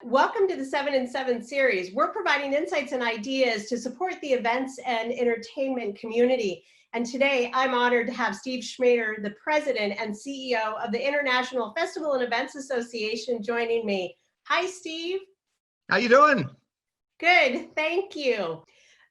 Welcome to the 7 in 7 series. We're providing insights and ideas to support the events and entertainment community. And today I'm honored to have Steve Schmader, the president and CEO of the International Festival and Events Association, joining me. Hi, Steve. How you doing? Good, thank you.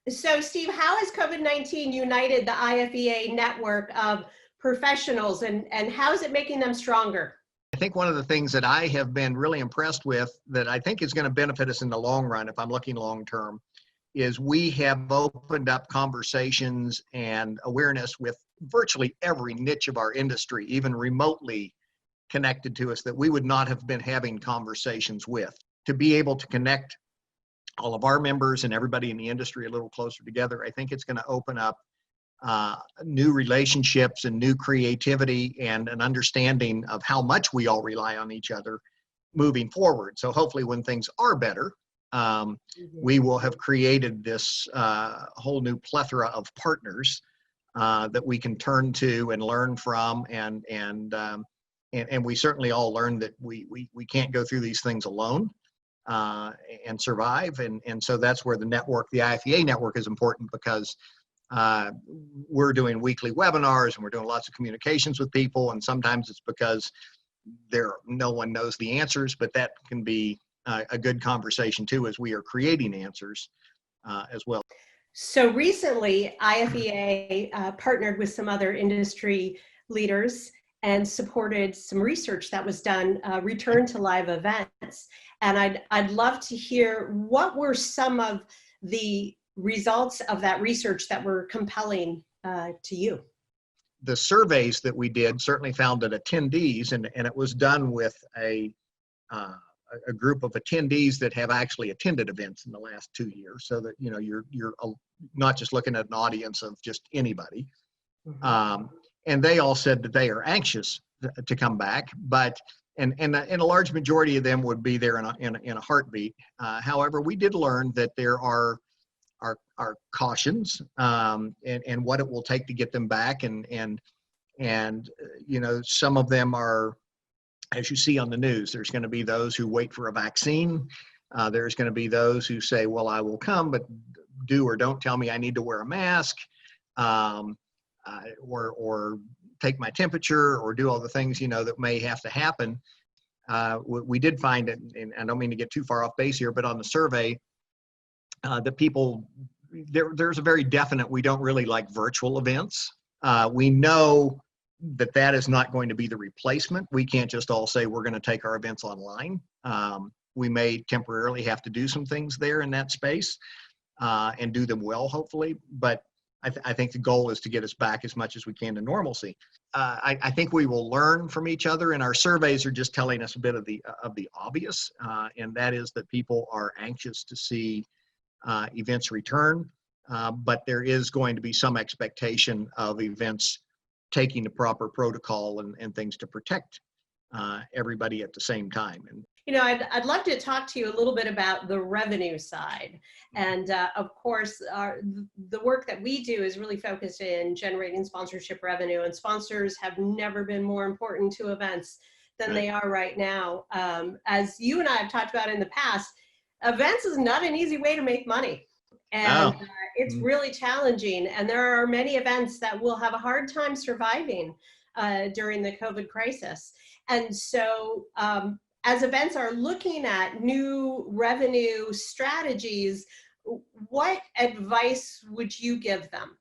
So Steve, how has COVID-19 united the IFEA network of professionals and how is it making them stronger? I think one of the things that I have been really impressed with that I think is going to benefit us in the long run, if I'm looking long term, is we have opened up conversations and awareness with virtually every niche of our industry, even remotely connected to us, that we would not have been having conversations with. To be able to connect all of our members and everybody in the industry a little closer together, I think it's going to open up new relationships and new creativity and an understanding of how much we all rely on each other moving forward. So hopefully when things are better, we will have created this whole new plethora of partners that we can turn to and learn from, and we certainly all learned that we can't go through these things alone and survive, and so that's where the network, the IFEA network, is important, because we're doing weekly webinars and we're doing lots of communications with people, and sometimes it's because no one knows the answers, but that can be a good conversation too, as we are creating answers as well. So recently, IFEA partnered with some other industry leaders and supported some research that was done, return to live events. And I'd love to hear, what were some of the results of that research that were compelling to you? The surveys that we did certainly found that attendees, and it was done with a group of attendees that have actually attended events in the last 2 years, so that you're not just looking at an audience of just anybody. And they all said that they are anxious to come back, but and a large majority of them would be there in a heartbeat. However, we did learn that there are cautions and what it will take to get them back, and some of them are, as you see on the news, there's going to be those who wait for a vaccine. There's going to be those who say, well, I will come, but do or don't tell me I need to wear a mask, or take my temperature, or do all the things that may have to happen. We did find it, and I don't mean to get too far off base here, but on the survey, that people, there's a very definite, we don't really like virtual events. We know that is not going to be the replacement. We can't just all say we're going to take our events online. We may temporarily have to do some things there in that space and do them well, hopefully. But I think the goal is to get us back as much as we can to normalcy. I think we will learn from each other, and our surveys are just telling us a bit of the obvious, and that is that people are anxious to see events return, but there is going to be some expectation of events taking the proper protocol and things to protect everybody at the same time. And I'd love to talk to you a little bit about the revenue side. And of course, the work that we do is really focused in generating sponsorship revenue, and sponsors have never been more important to events than they are right now. As you and I have talked about in the past, events is not an easy way to make money. And it's really challenging. And there are many events that will have a hard time surviving during the COVID crisis. And so as events are looking at new revenue strategies, what advice would you give them?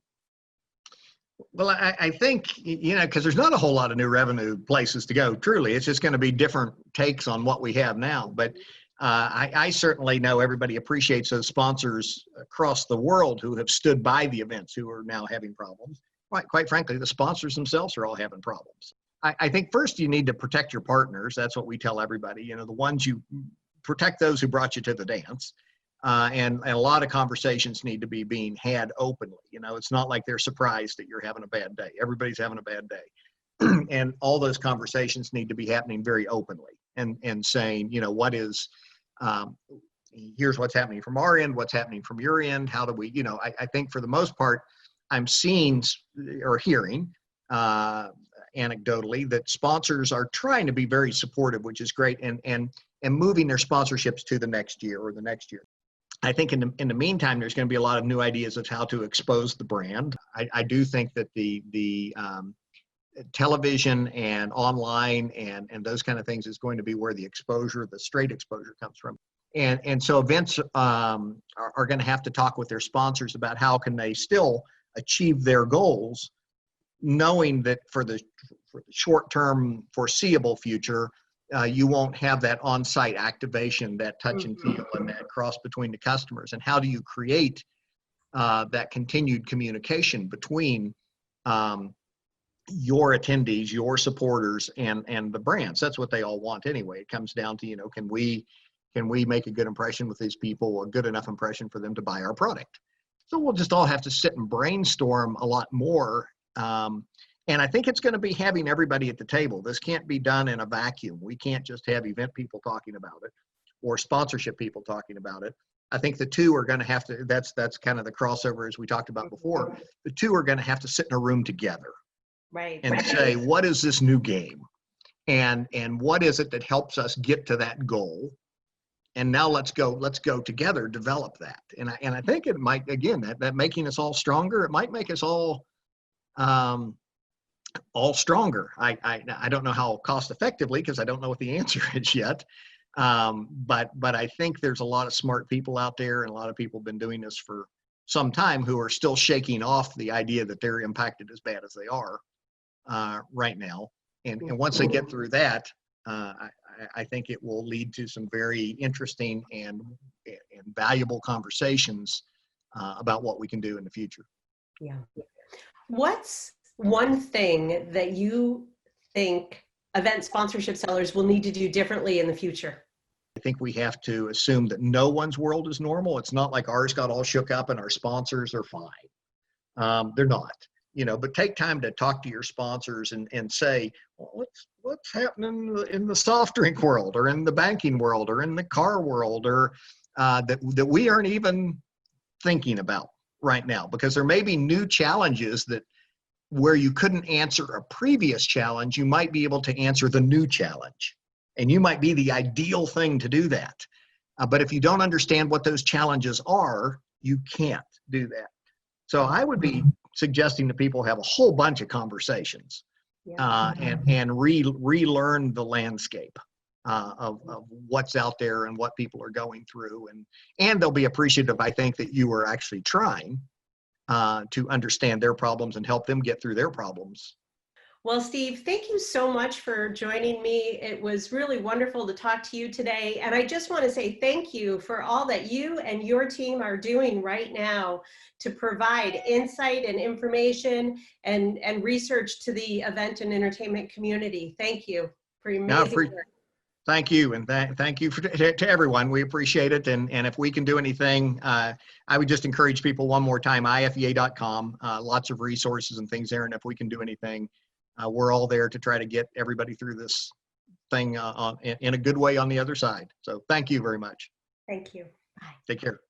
Well, I think, because there's not a whole lot of new revenue places to go, truly. It's just going to be different takes on what we have now. But I certainly know everybody appreciates those sponsors across the world who have stood by the events, who are now having problems. Quite frankly, the sponsors themselves are all having problems. I think first you need to protect your partners. That's what we tell everybody. The ones you protect, those who brought you to the dance. And a lot of conversations need to be being had openly. It's not like they're surprised that you're having a bad day. Everybody's having a bad day. And all those conversations need to be happening very openly and saying, what is, here's what's happening from our end, what's happening from your end. How do we, I think for the most part, I'm seeing or hearing anecdotally, that sponsors are trying to be very supportive, which is great, and moving their sponsorships to the next year or the next year. I think in the meantime, there's going to be a lot of new ideas of how to expose the brand. I do think that the television and online and those kind of things is going to be where the exposure, the straight exposure, comes from. And so events are going to have to talk with their sponsors about how can they still achieve their goals, knowing that for the short-term foreseeable future, you won't have that on-site activation, that touch and feel, and that cross between the customers. And how do you create that continued communication between your attendees, your supporters, and the brands? That's what they all want anyway. It comes down to, you know, can we make a good impression with these people, a good enough impression for them to buy our product? So we'll just all have to sit and brainstorm a lot more. And I think it's going to be having everybody at the table. This can't be done in a vacuum. We can't just have event people talking about it or sponsorship people talking about it. I think the two are going to have to, that's kind of the crossover as we talked about before. The two are going to have to sit in a room together, right, and say, what is this new game? And what is it that helps us get to that goal? And now let's go together, develop that. And I think it might, again, that making us all stronger, it might make us all stronger. I don't know how cost effectively, because I don't know what the answer is yet. But I think there's a lot of smart people out there, and a lot of people have been doing this for some time who are still shaking off the idea that they're impacted as bad as they are right now. And once they get through that, I think it will lead to some very interesting and valuable conversations about what we can do in the future. Yeah. What's one thing that you think event sponsorship sellers will need to do differently in the future? I think we have to assume that no one's world is normal. It's not like ours got all shook up and our sponsors are fine. They're not, you know, but take time to talk to your sponsors and say, well, what's happening in the soft drink world, or in the banking world, or in the car world, or that we aren't even thinking about right now, because there may be new challenges that where you couldn't answer a previous challenge, you might be able to answer the new challenge. And you might be the ideal thing to do that. But if you don't understand what those challenges are, you can't do that. So I would be suggesting to people have a whole bunch of conversations and relearn the landscape of what's out there and what people are going through. And they'll be appreciative, I think, that you are actually trying to understand their problems and help them get through their problems. Well, Steve, thank you so much for joining me. It was really wonderful to talk to you today. And I just want to say thank you for all that you and your team are doing right now to provide insight and information and research to the event and entertainment community. Thank you for your amazing work. Thank you, and thank you to everyone. We appreciate it, and if we can do anything, I would just encourage people one more time, IFEA.com, lots of resources and things there, and if we can do anything, we're all there to try to get everybody through this thing in a good way on the other side. So thank you very much. Thank you. Bye. Take care.